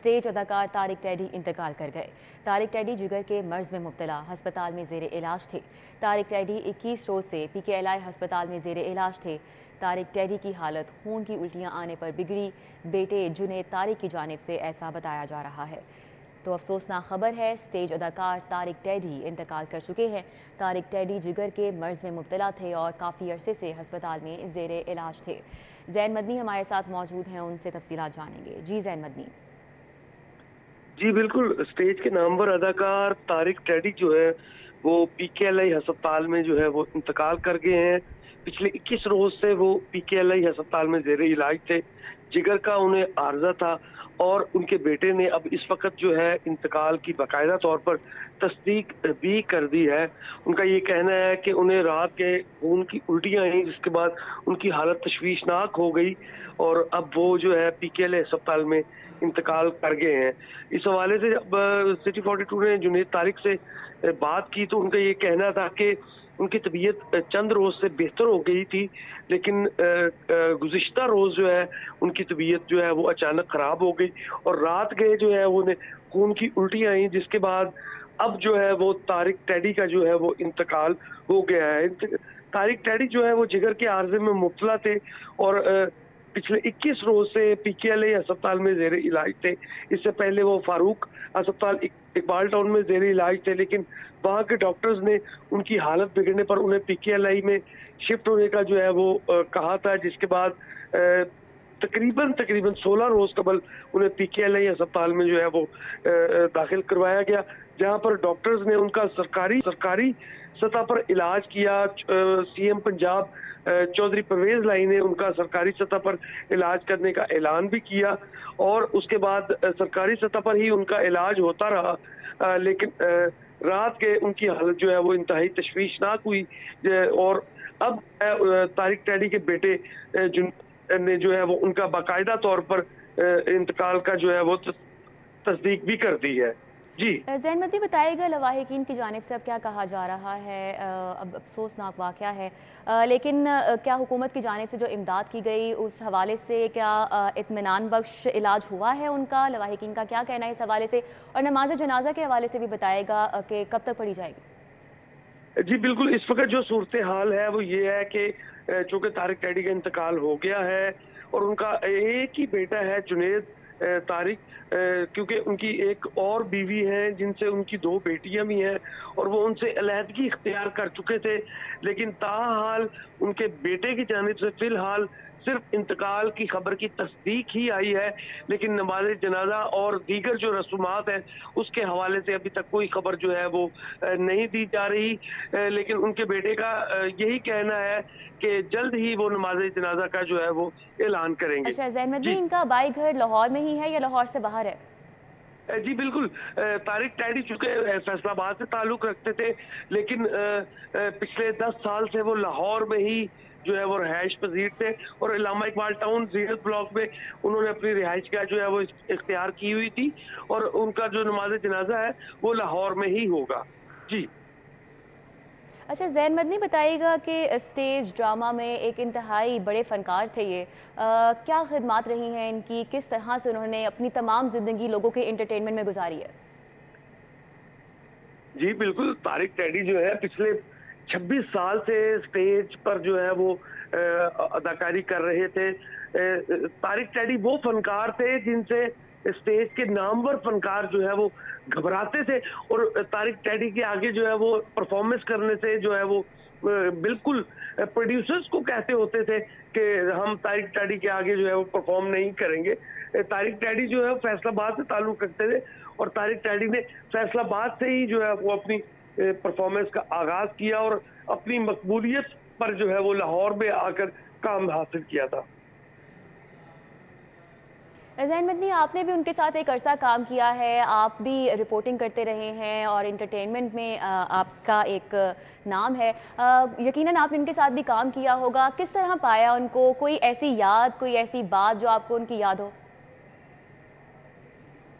Stage अदाकार Tariq teddy इंतकाल कर गए। तारिक टैडी जिगर के मर्ज में मुब्तला हस्पताल में जेर इलाज थे। तारिक टैडी 21 रोज से PKLI हस्पताल में जेर इलाज थे। तारिक टैडी की हालत खून की उल्टियां आने पर बिगड़ी। बेटे जुनैद तारिक की जानिब से ऐसा बताया जा रहा है। तो अफसोसनाक खबर है, स्टेज अदाकार तारिक टैडी इंतकाल कर चुके हैं। तारिक टैडी जिगर के मर्ज में मुब्तला थे और काफ़ी अरसे से अस्पताल में जेर इलाज थे। जैन मदनी हमारे साथ मौजूद हैं, उनसे तफसीलात जानेंगे। जी जैन मदनी। जी बिल्कुल, स्टेज के नामवर अदाकार तारिक टैडी जो है वो PKLI अस्पताल में जो है वो इंतकाल कर गए हैं। पिछले 21 रोज से वो PKLI अस्पताल में जेर इलाज थे। जिगर का उन्हें आर्जा था और उनके बेटे ने अब इस वक्त जो है इंतकाल की बाकायदा तौर पर तस्दीक भी कर दी है। उनका ये कहना है कि उन्हें रात के खून की उल्टियां आई, जिसके बाद उनकी हालत तशवीशनाक हो गई और अब वो जो है PKLI अस्पताल में इंतकाल कर गए हैं। इस हवाले से अब सिटी 42 ने जुनैद तारिक से बात की तो उनका ये कहना था कि उनकी तबीयत चंद रोज से बेहतर हो गई थी, लेकिन गुज़िश्ता रोज जो है उनकी तबीयत जो है वो अचानक खराब हो गई और रात गए जो है उन्हें खून की उल्टियां आई, जिसके बाद अब जो है वो तारिक टैडी का जो है वो इंतकाल हो गया है। तारिक टैडी जो है वो जिगर के आर्जे में मुब्तला थे और पिछले 21 रोज से PKLI अस्पताल में जेर इलाज थे। इससे पहले वो फारूक अस्पताल इकबाल टाउन में जेर इलाज थे, लेकिन वहाँ के डॉक्टर्स ने उनकी हालत बिगड़ने पर उन्हें PKLI में शिफ्ट होने का जो है वो कहा था, जिसके बाद तकरीबन 16 रोज कबल उन्हें PKLI अस्पताल में जो है वो दाखिल करवाया गया, जहां पर डॉक्टर्स ने उनका सरकारी सतह पर इलाज किया। CM पंजाब चौधरी परवेज लाई ने उनका सरकारी सतह पर इलाज करने का ऐलान भी किया और उसके बाद सरकारी सतह पर ही उनका इलाज होता रहा, लेकिन रात के उनकी हालत जो है वो इंतहाई तशवीशनाक हुई और अब तारिक टैडी के बेटे ने जो है वो उनका बाकायदा तौर पर इंतकाल का जो है वो तस्दीक भी कर दी है। जी जैन मदनी बताइएगा, लवाहिकीन की जानिब से अब क्या कहा जा रहा है? अब अफसोसनाक वाक़या है, लेकिन क्या हुकूमत की जानिब से जो इमदाद की गई उस हवाले से क्या इत्मीनान बख्श इलाज हुआ है उनका? लवाहिकीन का क्या कहना है इस हवाले से? और नमाज जनाजा के हवाले से भी बताएगा कि कब तक पढ़ी जाएगी? जी बिल्कुल, इस वक्त जो सूरत हाल है वो ये है कि चूंकि तारिक टैडी का इंतकाल हो गया है और उनका एक ही बेटा है जुनैद तारिक, क्योंकि उनकी एक और बीवी है जिनसे उनकी 2 बेटियां भी हैं और वो उनसे अलहदगी इख्तियार कर चुके थे, लेकिन ताहाल उनके बेटे की जानिब से फिलहाल सिर्फ इंतकाल की खबर की तस्दीक ही आई है, लेकिन नमाज जनाजा और दीगर जो रसूमात हैं उसके हवाले से अभी तक कोई खबर जो है वो नहीं दी जा रही। लेकिन उनके बेटे का यही कहना है कि जल्द ही वो नमाज जनाजा का जो है वो ऐलान करेंगे। अच्छा जैन मदनी, जी इनका बाई घर लाहौर में ही है या लाहौर से बाहर है? जी बिल्कुल, तारिक टैडी चूंकि फैसलाबाद से ताल्लुक रखते थे, लेकिन पिछले 10 साल से वो लाहौर में ही जो है वो रिहाइश पजीर थे और इलामा इकबाल टाउन जीरत ब्लॉक में उन्होंने अपनी रिहाइश का जो है वो इख्तियार की हुई थी और उनका जो नमाज जनाजा है वो लाहौर में ही होगा। जी अच्छा जैन मदनी बताइएगा कि स्टेज ड्रामा में एक इंतहाई बड़े फ़नकार थे ये, क्या खिदमात रही हैं इनकी? किस तरह से उन्होंने अपनी तमाम ज़िंदगी लोगों के एंटरटेनमेंट में गुजारी है? जी बिल्कुल, तारिक टैडी जो है पिछले 26 साल से स्टेज पर जो है वो अदाकारी कर रहे थे। तारिक टैडी वो फनकार थे जिनसे स्टेज के नामवर फनकार जो है वो घबराते थे और तारिक टैडी के आगे जो है वो परफॉर्मेंस करने से जो है वो बिल्कुल प्रोड्यूसर्स को कहते होते थे कि हम तारिक टैडी के आगे जो है वो परफॉर्म नहीं करेंगे। तारिक टैडी जो है फैसलाबाद से ताल्लुक रखते थे और तारिक टैडी ने फैसलाबाद से ही जो है वो अपनी परफॉर्मेंस का आगाज किया और अपनी मकबूलियत पर जो है वो लाहौर में आकर काम हासिल किया था। जैन मदनी, आपने भी उनके साथ एक अरसा काम किया है, आप भी रिपोर्टिंग करते रहे हैं और इंटरटेनमेंट में आपका एक नाम है। यकीनन आपने उनके साथ भी काम किया होगा, किस तरह पाया उनको? कोई ऐसी याद, कोई ऐसी बात जो आपको उनकी याद हो?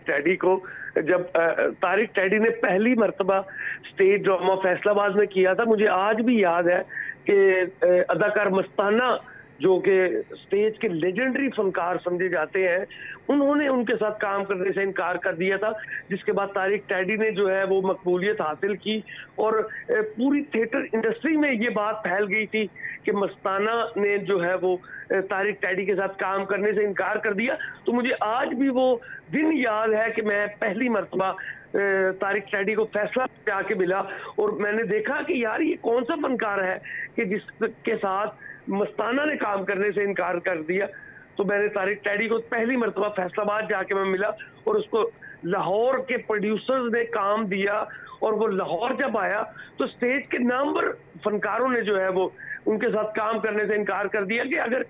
टैडी को जब तारिक टैडी ने पहली मर्तबा स्टेज ड्रामा फैसलाबाद में किया था, मुझे आज भी याद है कि अदाकार मस्ताना जो कि स्टेज के लेजेंडरी फनकार समझे जाते हैं, उन्होंने उनके साथ काम करने से इनकार कर दिया था, जिसके बाद तारिक टैडी ने जो है वो मकबूलियत हासिल की और पूरी थिएटर इंडस्ट्री में ये बात फैल गई थी कि मस्ताना ने जो है वो तारिक टैडी के साथ काम करने से इनकार कर दिया। तो मुझे आज भी वो दिन याद है कि मैं पहली मर्तबा तारिक टैडी को फैसला जाके मिला और मैंने देखा कि यार ये कौन सा फनकार है कि जिसके साथ मस्ताना ने काम करने से इनकार कर दिया। तो मैंने तारिक टैडी को पहली मर्तबा फैसलाबाद जाके मैं मिला और उसको लाहौर के प्रोड्यूसर्स ने काम दिया और वो लाहौर जब आया तो स्टेज के नामवर फनकारों ने जो है वो उनके साथ काम करने से इनकार कर दिया कि अगर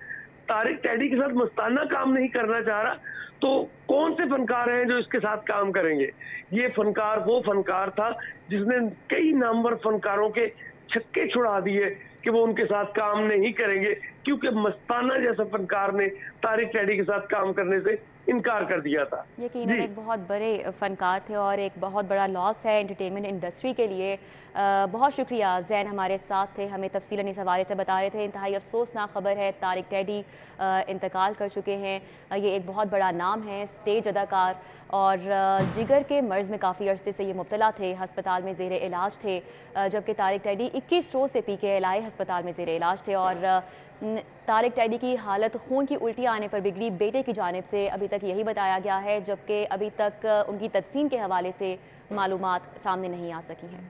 तारिक टैडी के साथ मस्ताना काम नहीं करना चाह रहा तो कौन से फनकार हैं जो इसके साथ काम करेंगे। ये फनकार वो फनकार था जिसने कई नामवर फनकारों के छक्के छुड़ा दिए कि वो उनके साथ काम नहीं करेंगे, क्योंकि मस्ताना जैसा फनकार ने तारिक टैडी के साथ काम करने से इनकार कर दिया था। यकीनन एक बहुत बड़े फनकार थे और एक बहुत बड़ा लॉस है एंटरटेनमेंट इंडस्ट्री के लिए। बहुत शुक्रिया, जैन हमारे साथ थे, हमें तफसीलन इस हवाले से बता रहे थे। इंतहाई अफसोसनाक खबर है, तारिक टैडी इंतकाल कर चुके हैं। ये एक बहुत बड़ा नाम है, स्टेज अदाकार और जिगर के मर्ज़ में काफ़ी अरसे से ये मुब्तला थे, हस्पताल में ज़ेर इलाज थे। जबकि तारिक टैडी 21 रोज़ से PKLI हस्पताल में ज़ेर इलाज थे और तारिक टैडी की हालत खून की उल्टी आने पर बिगड़ी बेटे की जानिब से अभी तक यही बताया गया है, जबकि अभी तक उनकी तदफीन के हवाले से मालूमात सामने नहीं आ सकी हैं।